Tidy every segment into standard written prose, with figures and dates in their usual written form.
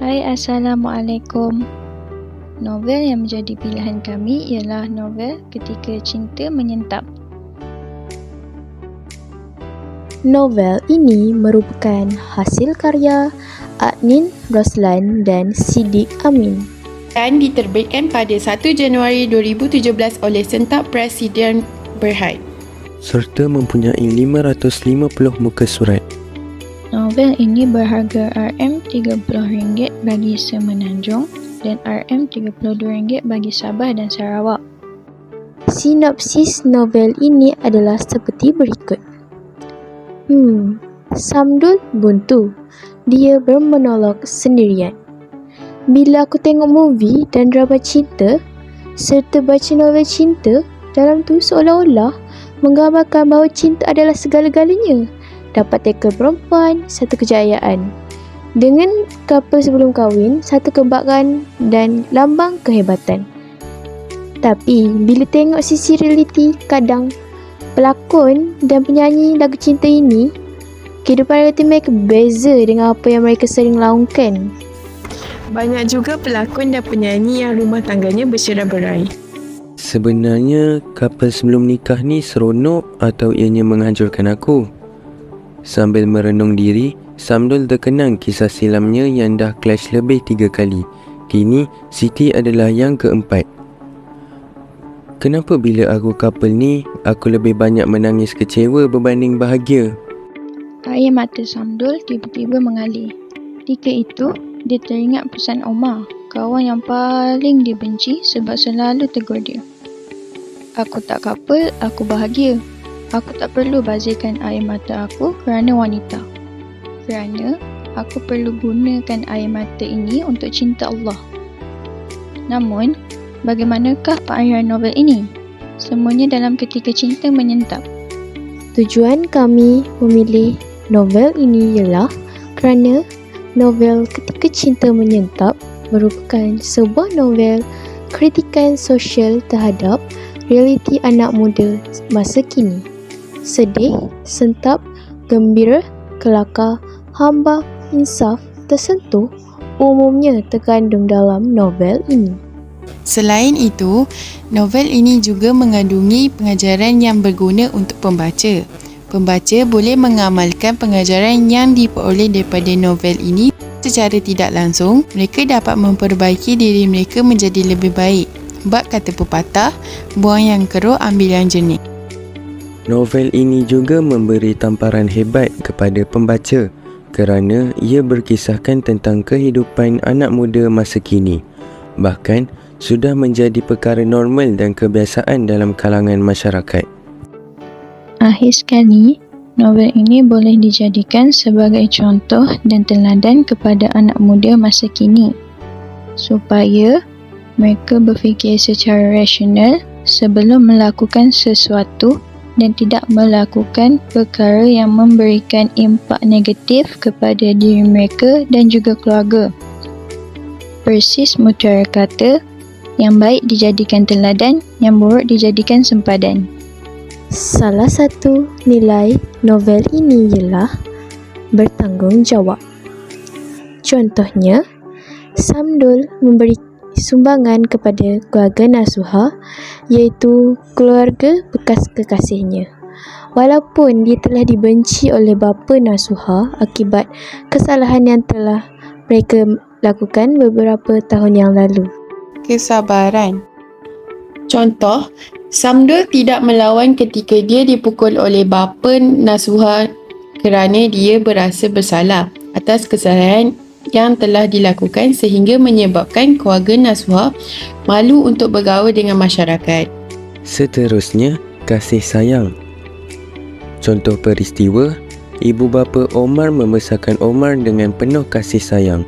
Hai, Assalamualaikum. Novel yang menjadi pilihan kami ialah novel Ketika Cinta Menyentap. Novel ini merupakan hasil karya Adnin Roslan dan Siddiq Amin dan diterbitkan pada 1 Januari 2017 oleh Sentap Presiden Berhad serta mempunyai 550 muka surat. Novel ini berharga RM30 bagi Semenanjung dan RM32 bagi Sabah dan Sarawak. Sinopsis novel ini adalah seperti berikut. Samdul buntu. Dia bermonolog sendirian. Bila aku tengok movie dan drama cinta serta baca novel cinta, dalam tu seolah-olah menggambarkan bahawa cinta adalah segala-galanya. Dapat tackle perempuan, satu kejayaan. Dengan couple sebelum kahwin, satu kebanggaan dan lambang kehebatan. Tapi bila tengok sisi realiti, kadang pelakon dan penyanyi lagu cinta ini, kehidupan realiti mereka beza dengan apa yang mereka sering laungkan. Banyak juga pelakon dan penyanyi yang rumah tangganya bercerai-berai. Sebenarnya, couple sebelum nikah ni seronok atau ianya menghancurkan aku? Sambil merenung diri, Samdul terkenang kisah silamnya yang dah clash lebih 3 kali. Kini, Siti adalah yang keempat. Kenapa bila aku couple ni, aku lebih banyak menangis kecewa berbanding bahagia? Air mata Samdul tiba-tiba mengalir. Ketika itu, dia teringat pesan Omar, kawan yang paling dibenci sebab selalu tegur dia. Aku tak couple, aku bahagia. Aku tak perlu bazirkan air mata aku kerana wanita. Kerana aku perlu gunakan air mata ini untuk cinta Allah. Namun, bagaimanakah pengakhiran novel ini? Semuanya dalam Ketika Cinta Menyentap. Tujuan kami memilih novel ini ialah kerana novel Ketika Cinta Menyentap merupakan sebuah novel kritikan sosial terhadap realiti anak muda masa kini. Sedih, sentap, gembira, kelakar, hamba, insaf, tersentuh umumnya terkandung dalam novel ini. Selain itu, novel ini juga mengandungi pengajaran yang berguna untuk pembaca. Pembaca boleh mengamalkan pengajaran yang diperoleh daripada novel ini secara tidak langsung. Mereka dapat memperbaiki diri mereka menjadi lebih baik. Bab kata pepatah, buang yang keruh, ambil yang jernih. Novel ini juga memberi tamparan hebat kepada pembaca kerana ia berkisahkan tentang kehidupan anak muda masa kini. Bahkan, sudah menjadi perkara normal dan kebiasaan dalam kalangan masyarakat. Akhir sekali, novel ini boleh dijadikan sebagai contoh dan teladan kepada anak muda masa kini supaya mereka berfikir secara rasional sebelum melakukan sesuatu dan tidak melakukan perkara yang memberikan impak negatif kepada diri mereka dan juga keluarga. Persis mutiara kata, yang baik dijadikan teladan, yang buruk dijadikan sempadan. Salah satu nilai novel ini ialah bertanggungjawab. Contohnya, Samdul memberi sumbangan kepada keluarga nasuha iaitu keluarga bekas kekasihnya. Walaupun dia telah dibenci oleh bapa nasuha akibat kesalahan yang telah mereka lakukan beberapa tahun yang lalu. Kesabaran. Contoh, Samdul tidak melawan ketika dia dipukul oleh bapa nasuha kerana dia berasa bersalah atas kesalahan yang telah dilakukan sehingga menyebabkan keluarga nasuha malu untuk bergaul dengan masyarakat. Seterusnya, kasih sayang. Contoh peristiwa, ibu bapa Omar membesarkan Omar dengan penuh kasih sayang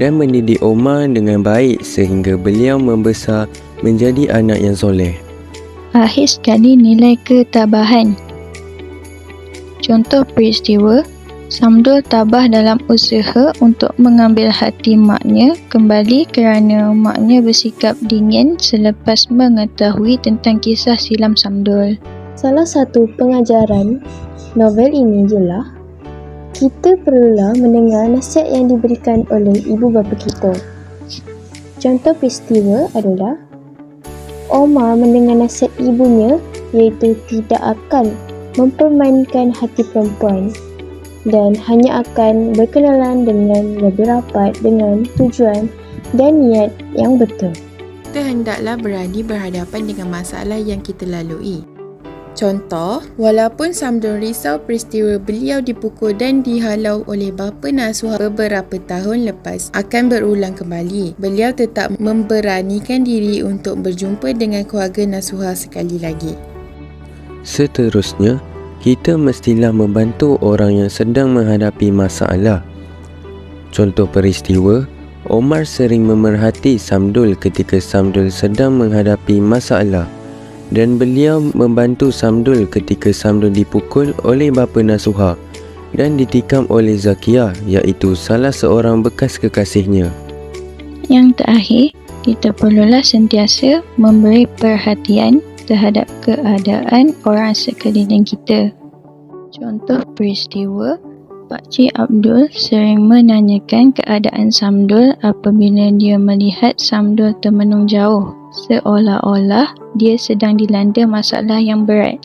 dan mendidik Omar dengan baik sehingga beliau membesar menjadi anak yang soleh. Akhir sekali, nilai ketabahan. Contoh peristiwa, Samdul tabah dalam usaha untuk mengambil hati maknya kembali kerana maknya bersikap dingin selepas mengetahui tentang kisah silam Samdul. Salah satu pengajaran novel ini ialah kita perlulah mendengar nasihat yang diberikan oleh ibu bapa kita. Contoh peristiwa adalah Omar mendengar nasihat ibunya iaitu tidak akan mempermainkan hati perempuan dan hanya akan berkenalan dengan lebih rapat dengan tujuan dan niat yang betul. Kita hendaklah berani berhadapan dengan masalah yang kita lalui. Contoh, walaupun Samdun risau peristiwa beliau dipukul dan dihalau oleh bapa nasuha beberapa tahun lepas akan berulang kembali, beliau tetap memberanikan diri untuk berjumpa dengan keluarga nasuha sekali lagi. Seterusnya, kita mestilah membantu orang yang sedang menghadapi masalah. Contoh peristiwa, Omar sering memerhati Samdul ketika Samdul sedang menghadapi masalah dan beliau membantu Samdul ketika Samdul dipukul oleh bapa nasuha dan ditikam oleh Zakia, iaitu salah seorang bekas kekasihnya. Yang terakhir, kita perlulah sentiasa memberi perhatian terhadap keadaan orang sekeliling kita. Contoh peristiwa, Pakcik Abdul sering menanyakan keadaan Samdul apabila dia melihat Samdul termenung jauh, seolah-olah dia sedang dilanda masalah yang berat.